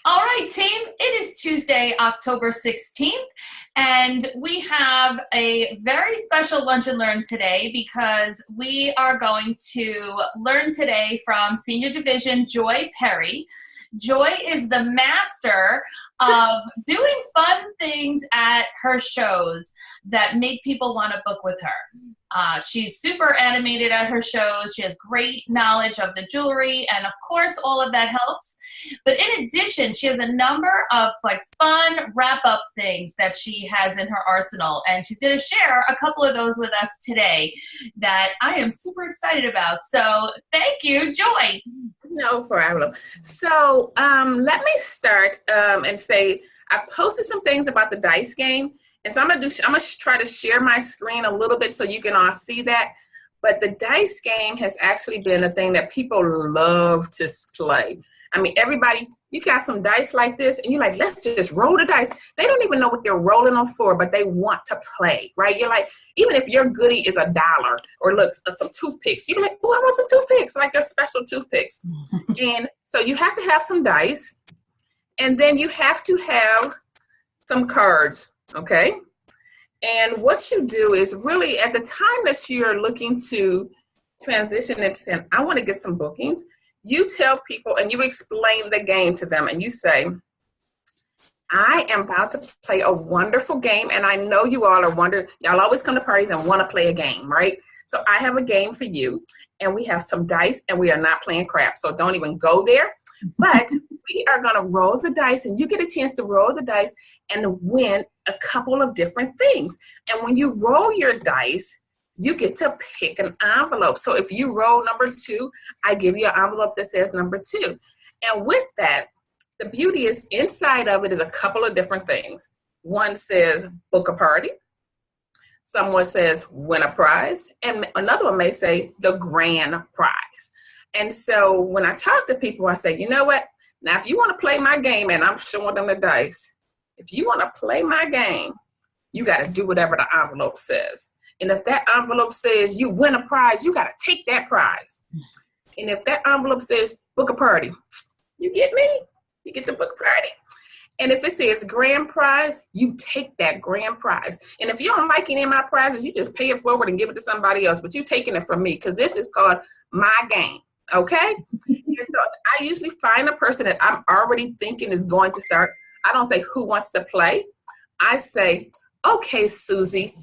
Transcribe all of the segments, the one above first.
All right, team, it is Tuesday, October 16th, and we have a very special Lunch and Learn today because we are going to learn today from Senior Division Joy Perry. Joy is the master of doing fun things at her shows that make people want to book with her. She's super animated at her shows. She has great knowledge of the jewelry, and of course, all of that helps. But in addition, she has a number of fun wrap-up things that she has in her arsenal, and she's going to share a couple of those with us today that I am super excited about. So thank you, Joy. No problem. So let me start and say I've posted some things about the dice game, and so I'm gonna try to share my screen a little bit so you can all see that. But the dice game has actually been a thing that people love to play. I mean, everybody, you got some dice like this, and you're like, let's just roll the dice. They don't even know what they're rolling them for, but they want to play, right? You're like, even if your goodie is $1 or look, some toothpicks, you're like, oh, I want some toothpicks, like they're special toothpicks. And so you have to have some dice, and then you have to have some cards, okay? And what you do is really at the time that you're looking to transition into saying, I want to get some bookings, you tell people and you explain the game to them and you say, I am about to play a wonderful game, and I know you all are wondering, y'all always come to parties and want to play a game, right? So I have a game for you, and we have some dice, and we are not playing crap, so don't even go there. But we are going to roll the dice, and you get a chance to roll the dice and win a couple of different things. And when you roll your dice, you get to pick an envelope. So if you roll number 2, I give you an envelope that says number 2. And with that, the beauty is inside of it is a couple of different things. One says book a party. Someone says win a prize. And another one may say the grand prize. And so when I talk to people, I say, you know what? Now, if you want to play my game, and I'm showing them the dice, if you want to play my game, you got to do whatever the envelope says. And if that envelope says you win a prize, you got to take that prize. And if that envelope says book a party, you get me? You get to book a party. And if it says grand prize, you take that grand prize. And if you don't like any of my prizes, you just pay it forward and give it to somebody else. But you're taking it from me because this is called my game. Okay? And so I usually find a person that I'm already thinking is going to start. I don't say who wants to play. I say, okay, Susie,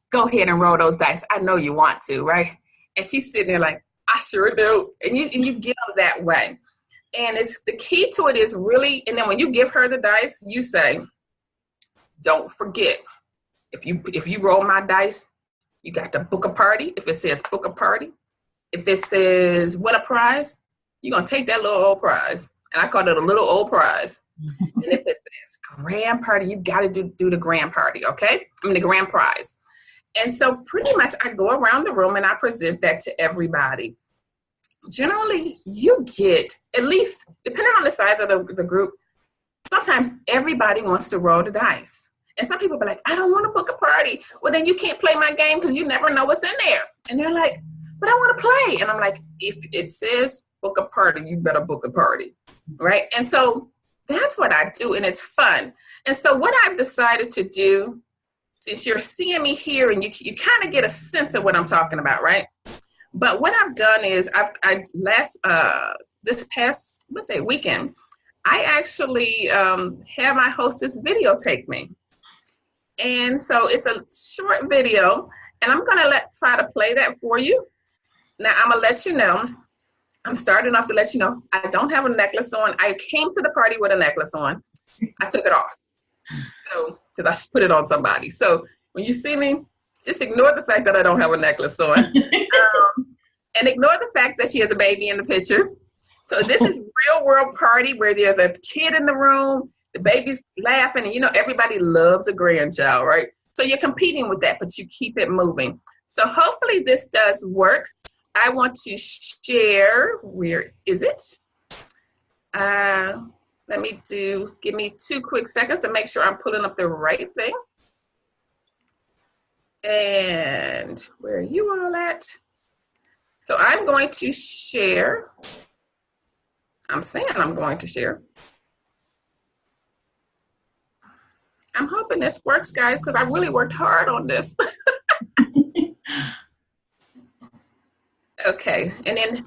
go ahead and roll those dice. I know you want to, right? And she's sitting there like, I sure do. And you give them that way. And it's the key to it is really, and then when you give her the dice, you say, don't forget, if you roll my dice, you got to book a party. If it says book a party, if it says win a prize, you're going to take that little old prize. And I call it a little old prize. And if it says grand party, you got to do the grand party, okay? I mean, the grand prize. And so pretty much I go around the room and I present that to everybody. Generally, you get, at least, depending on the size of the group, sometimes everybody wants to roll the dice. And some people be like, I don't want to book a party. Well, then you can't play my game because you never know what's in there. And they're like, but I want to play. And I'm like, if it says book a party, you better book a party, right? And so that's what I do, and it's fun. And so what I've decided to do, since you're seeing me here and you kind of get a sense of what I'm talking about, right? But what I've done is this past weekend, I actually had my hostess videotape me. And so it's a short video, and I'm going to try to play that for you. Now, I'm going to let you know, I'm starting off to let you know, I don't have a necklace on. I came to the party with a necklace on. I took it off. So, because I put it on somebody. So when you see me, just ignore the fact that I don't have a necklace on. And ignore the fact that she has a baby in the picture. So this is real world party where there's a kid in the room, the baby's laughing, and everybody loves a grandchild, right? So you're competing with that, but you keep it moving. So hopefully this does work. I want to share, where is it? Give me 2 quick seconds to make sure I'm pulling up the right thing. And where are you all at? So I'm going to share. I'm saying I'm going to share. I'm hoping this works, guys, because I really worked hard on this. Okay, and then,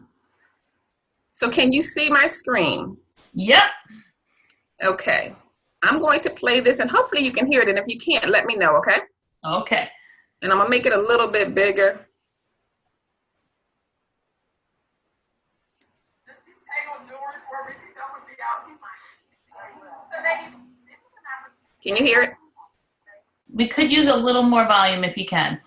so can you see my screen? Yep. Okay, I'm going to play this, and hopefully you can hear it, and if you can't, let me know, okay? Okay. And I'm gonna make it a little bit bigger. Can you hear it? We could use a little more volume if you can.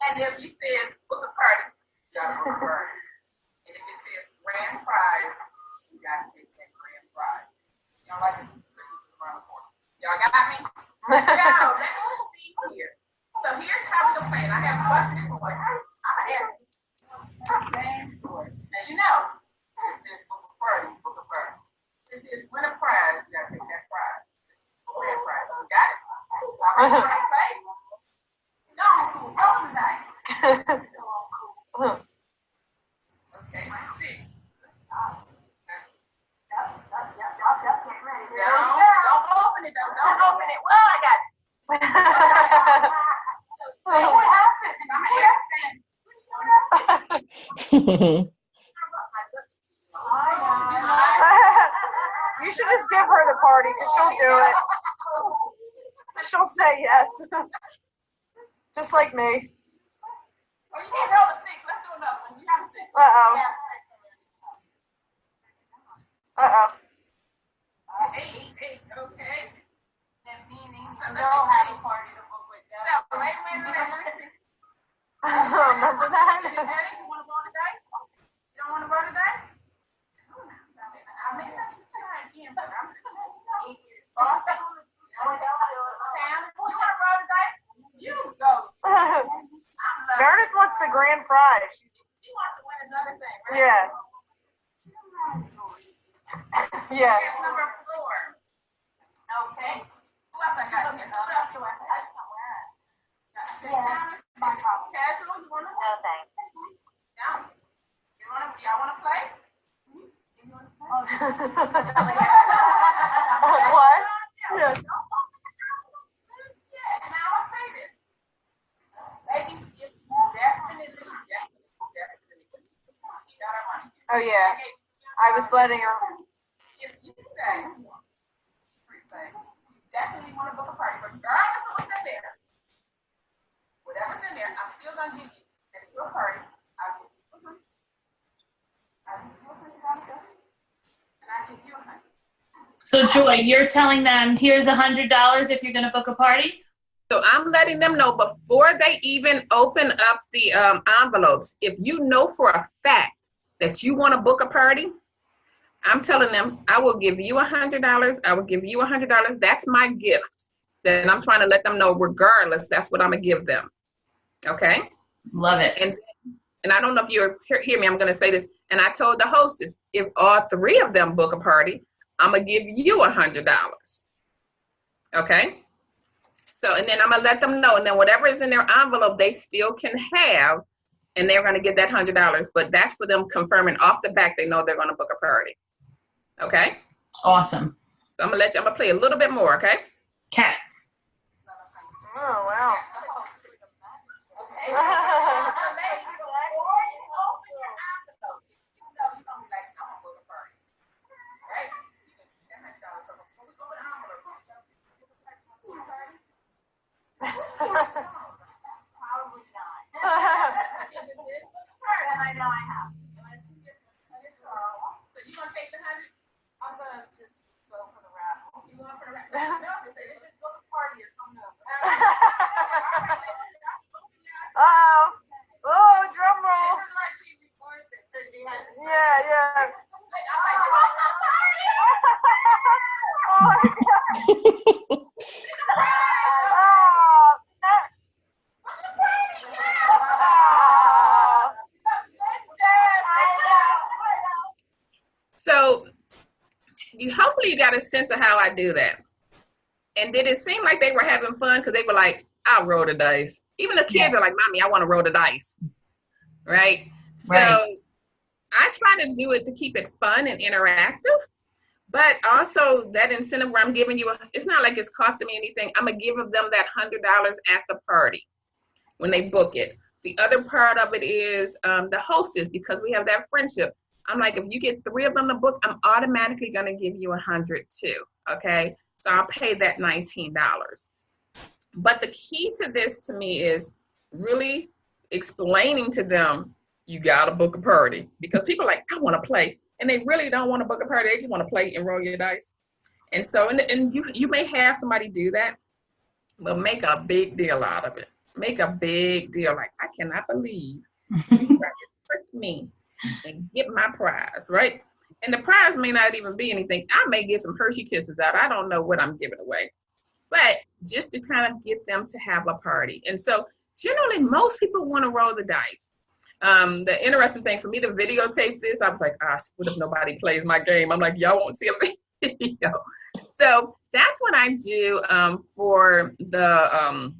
And if you said book a party, you gotta book a party. And if it says grand prize, you gotta take that grand prize. Y'all like it? Around the corner. Y'all got me? Now, let me see here. So here's how we're gonna play it. I have one different one. I'm gonna ask you. Now you know, it says book a party, book a party. If it says win a prize, you gotta take that prize. Grand prize. You got it? All right, you wanna play? No, roll the dice. Okay, 6. Don't open it though. Don't open it. Well, I got it. What happened? You should just give her the party because she'll do it. She'll say yes. Just like me. Oh, you can't roll a 6. Let's do another one. You have a 6. Uh-oh. Uh-oh. 8, okay. That meaning Don't have a party to book with that. So, wait a minute. Remember that? Eddie, you want to roll the dice? You don't want to roll the dice? I may not try again, but I'm awesome. Sam, you want to roll the dice? You go. Meredith wants the grand prize. She wants to win another thing, right? Yeah. Yeah. Here's number 4. Okay. Who else I got here? Who else do I have? I just don't wear it. Yes. Casual, you want to? No, thanks. No. Y'all want to play? You want to play? What? Yeah. Now I'll say this. Ladies, it's definitely. You got our money. Oh, yeah. I was letting her. If you say, you definitely want to book a party, but regardless of what's in there, whatever's in there, I'm still going to give you, it's your party, I'll give you $100. I'll give you $100, and I'll give you $100. So Joy, you're telling them here's $100 if you're going to book a party? So I'm letting them know before they even open up the envelopes, if you know for a fact that you want to book a party, I'm telling them, I will give you $100. I will give you $100. That's my gift. Then I'm trying to let them know, regardless, that's what I'm going to give them. Okay? Love it. And I don't know if you hear me, I'm going to say this. And I told the hostess, if all 3 of them book a party, I'm going to give you $100. Okay? So, and then I'm going to let them know. And then whatever is in their envelope, they still can have. And they're going to get that $100. But that's for them confirming off the back they know they're going to book a party. Okay? Awesome. So I'm going to play a little bit more, okay? Cat. Oh, wow. Oh, drum roll. Yeah, yeah. Oh my God. So hopefully you got a sense of how I do that. And did it seem like they were having fun? Because they were like, I'll roll the dice. Even the kids are like, Mommy, I want to roll the dice. Right? So I try to do it to keep it fun and interactive. But also that incentive where I'm giving you, it's not like it's costing me anything. I'm going to give them that $100 at the party when they book it. The other part of it is the hostess, because we have that friendship. I'm like, if you get 3 of them to book, I'm automatically going to give you $100 too. Okay. So I'll pay that $19. But the key to this to me is really explaining to them, you got to book a party, because people are like, I want to play. And they really don't want to book a party. They just want to play and roll your dice. And so, and you may have somebody do that, but make a big deal out of it. Make a big deal. Like, I cannot believe you tried to trick me and get my prize, right? And the prize may not even be anything. I may give some Hershey Kisses out. I don't know what I'm giving away. But just to kind of get them to have a party. And so generally, most people want to roll the dice. The interesting thing for me to videotape this, I was like, gosh, what if nobody plays my game? I'm like, y'all won't see a video. So that's what I do for the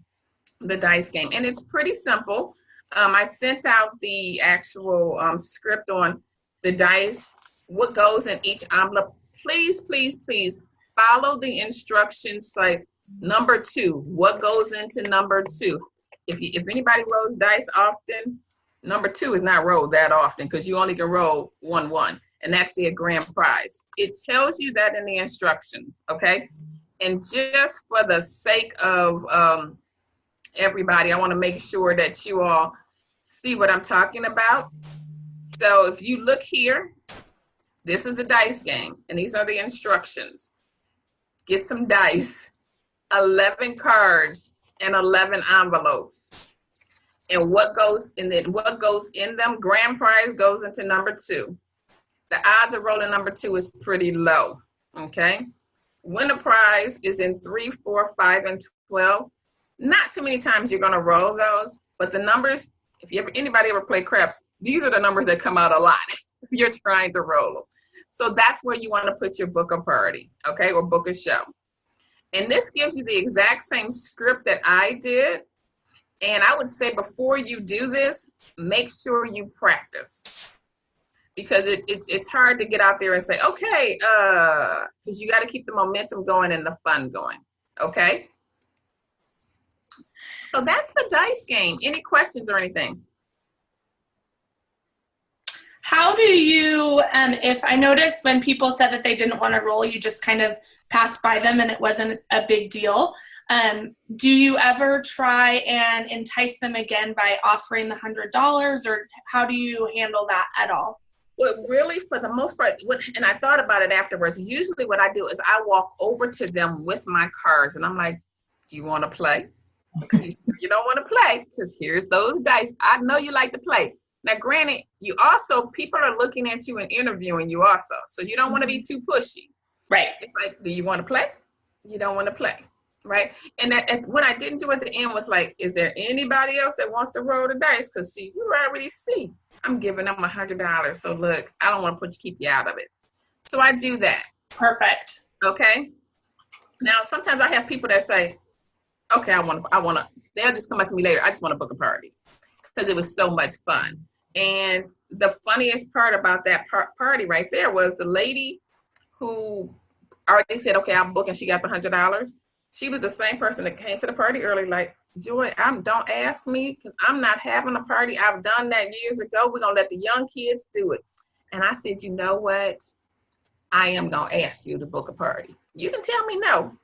dice game. And it's pretty simple. I sent out the actual script on the dice, what goes in each envelope. Please, please, please follow the instructions. Like number 2, what goes into number 2? If anybody rolls dice often, number 2 is not rolled that often, because you only can roll 1-1, and that's the grand prize. It tells you that in the instructions, okay? And just for the sake of everybody, I want to make sure that you all see what I'm talking about. So if you look here, this is the dice game, and these are the instructions. Get some dice, 11 cards, and 11 envelopes. And what goes in them, grand prize goes into number 2. The odds of rolling number 2 is pretty low, okay? Winner prize is in 3, 4, 5, and 12. Not too many times you're gonna roll those, but the numbers, anybody ever play craps, these are the numbers that come out a lot if you're trying to roll them. So that's where you wanna put your book a party, okay, or book a show. And this gives you the exact same script that I did. And I would say before you do this, make sure you practice, because it's hard to get out there and say, okay, because you got to keep the momentum going and the fun going, okay? So that's the dice game. Any questions or anything? How do you, if I noticed when people said that they didn't want to roll, you just kind of passed by them and it wasn't a big deal. Do you ever try and entice them again by offering the $100, or how do you handle that at all? Well, really, for the most part, and I thought about it afterwards, usually what I do is I walk over to them with my cards and I'm like, do you want to play? You don't want to play, because here's those dice. I know you like to play. Now, granted, people are looking at you and interviewing you also. So you don't want to be too pushy. Right. It's like, do you want to play? You don't want to play. Right. And what I didn't do at the end was like, is there anybody else that wants to roll the dice? Because see, you already see, I'm giving them $100. So look, I don't want to keep you out of it. So I do that. Perfect. Okay. Now, sometimes I have people that say, okay, I want to, they'll just come back to me later. I just want to book a party, because it was so much fun. And the funniest part about that party right there was the lady who already said, okay, I'm booking. She got the $100. She was the same person that came to the party early, like, Joy, don't ask me, because I'm not having a party. I've done that years ago. We're going to let the young kids do it. And I said, you know what? I am going to ask you to book a party. You can tell me no,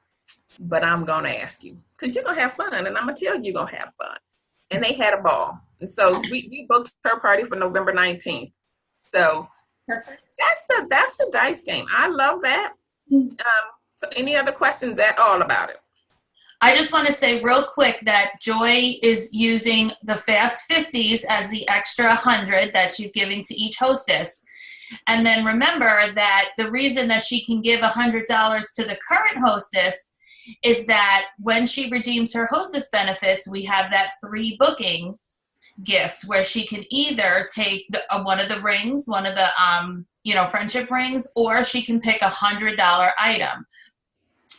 but I'm going to ask you, because you're going to have fun, and I'm going to tell you you're going to have fun. And they had a ball. And so we booked her party for November 19th. So that's the dice game. I love that. So any other questions at all about it? I just want to say real quick that Joy is using the Fast 50s as the extra 100 that she's giving to each hostess. And then remember that the reason that she can give $100 to the current hostess is that when she redeems her hostess benefits, we have that 3 booking gift where she can either take one of the rings, one of the friendship rings, or she can pick $100 item.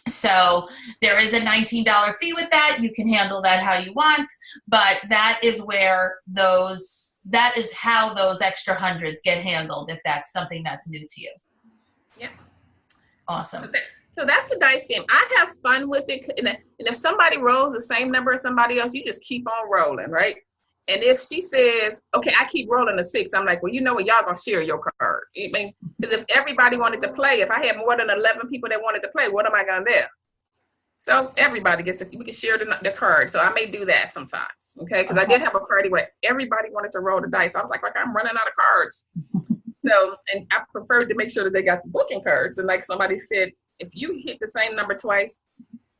So there is a $19 fee with that. You can handle that how you want, but that is how those extra hundreds get handled if that's something that's new to you. Yeah. Awesome. So that's the dice game. I have fun with it. And if somebody rolls the same number as somebody else, you just keep on rolling, right? And if she says, okay, I keep rolling a 6, I'm like, well, you know what? Y'all gonna share your card. I mean, because if everybody wanted to play, if I had more than 11 people that wanted to play, what am I gonna do? So everybody we can share the card. So I may do that sometimes, okay? Because I did have a party where everybody wanted to roll the dice. I was like, I'm running out of cards. So, and I preferred to make sure that they got the booking cards. And like somebody said, if you hit the same number twice,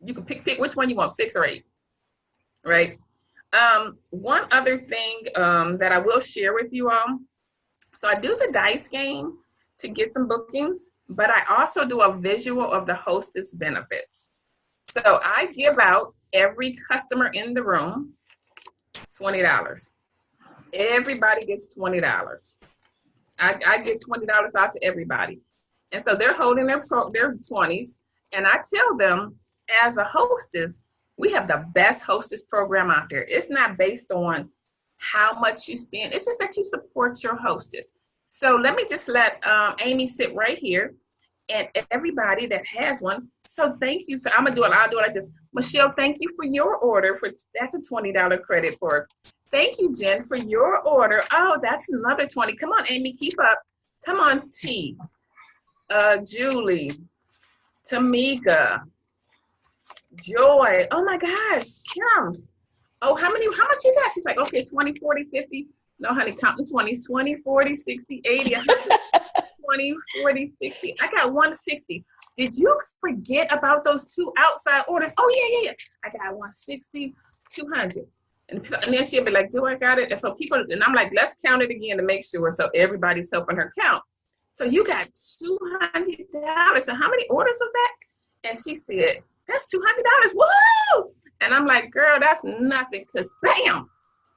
you can pick which one you want, 6 or 8, right? One other thing that I will share with you all. So I do the dice game to get some bookings, but I also do a visual of the hostess benefits. So I give out every customer in the room $20. Everybody gets $20. I give $20 out to everybody. And so they're holding their 20s, and I tell them as a hostess, we have the best hostess program out there. It's not based on how much you spend. It's just that you support your hostess. So let me just let Amy sit right here and everybody that has one. So thank you. So I'll do it like this. Michelle, thank you for your order. That's a $20 credit for. Thank you, Jen, for your order. Oh, that's another 20. Come on, Amy, keep up. Come on, T. Julie, Tamika, Joy. Oh my gosh, Kim. Oh, how much you got? She's like, okay, 20, 40, 50. No, honey, counting 20s, 20, 40, 60, 80, 100, 20, 40, 60. I got 160. Did you forget about those 2 outside orders? Oh, yeah. I got 160, 200. And then she'll be like, do I got it? And so and I'm like, let's count it again to make sure. So everybody's helping her count. So you got $200. So how many orders was that? And she said, that's $200. Woo! And I'm like, girl, that's nothing. Because bam,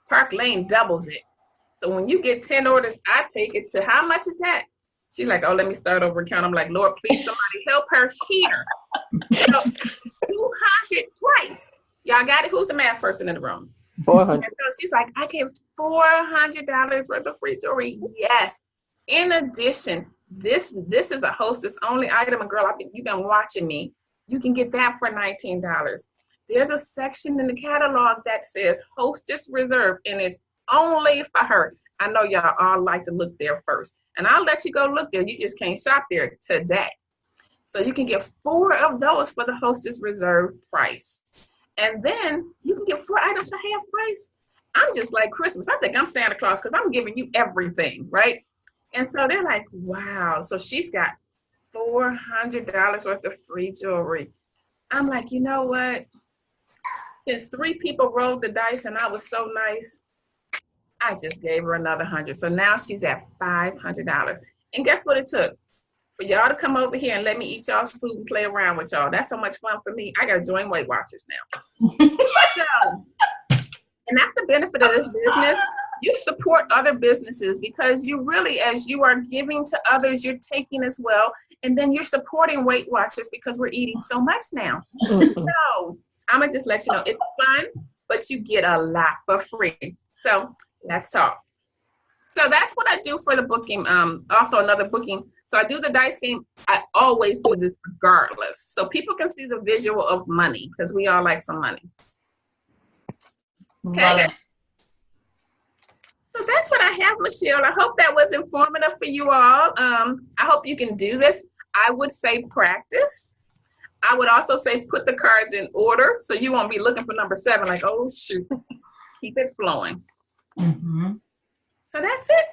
Park Lane doubles it. So when you get 10 orders, I take it to how much is that? She's like, oh, let me start over and count. I'm like, Lord, please somebody help her here. So 200 twice. Y'all got it? Who's the math person in the room? 400. So she's like, I gave $400 worth of free jewelry. Yes. In addition, this is a hostess only item. And girl, you've been watching me. You can get that for $19. There's a section in the catalog that says hostess reserve, and it's only for her. I know y'all all like to look there first, and I'll let you go look there. You just can't shop there today. So you can get 4 of those for the hostess reserve price. And then you can get 4 items for half price. I'm just like Christmas. I think I'm Santa Claus because I'm giving you everything, right? And so they're like, wow. So she's got $400 worth of free jewelry. I'm like, you know what? Since 3 people rolled the dice and I was so nice, I just gave her another 100. So now she's at $500. And guess what it took? For y'all to come over here and let me eat y'all's food and play around with y'all. That's so much fun for me. I got to join Weight Watchers now. So, and that's the benefit of this business. You support other businesses because you really, as you are giving to others, you're taking as well. And then you're supporting Weight Watchers because we're eating so much now. So I'm going to just let you know, it's fun, but you get a lot for free. So let's talk. So that's what I do for the booking. Also another booking. So I do the dice game. I always do this regardless. So people can see the visual of money because we all like some money. Okay. So that's what I have, Michelle. I hope that was informative for you all. I hope you can do this. I would say practice. I would also say put the cards in order so you won't be looking for number 7 like, oh, shoot. Keep it flowing. Mm-hmm. So that's it.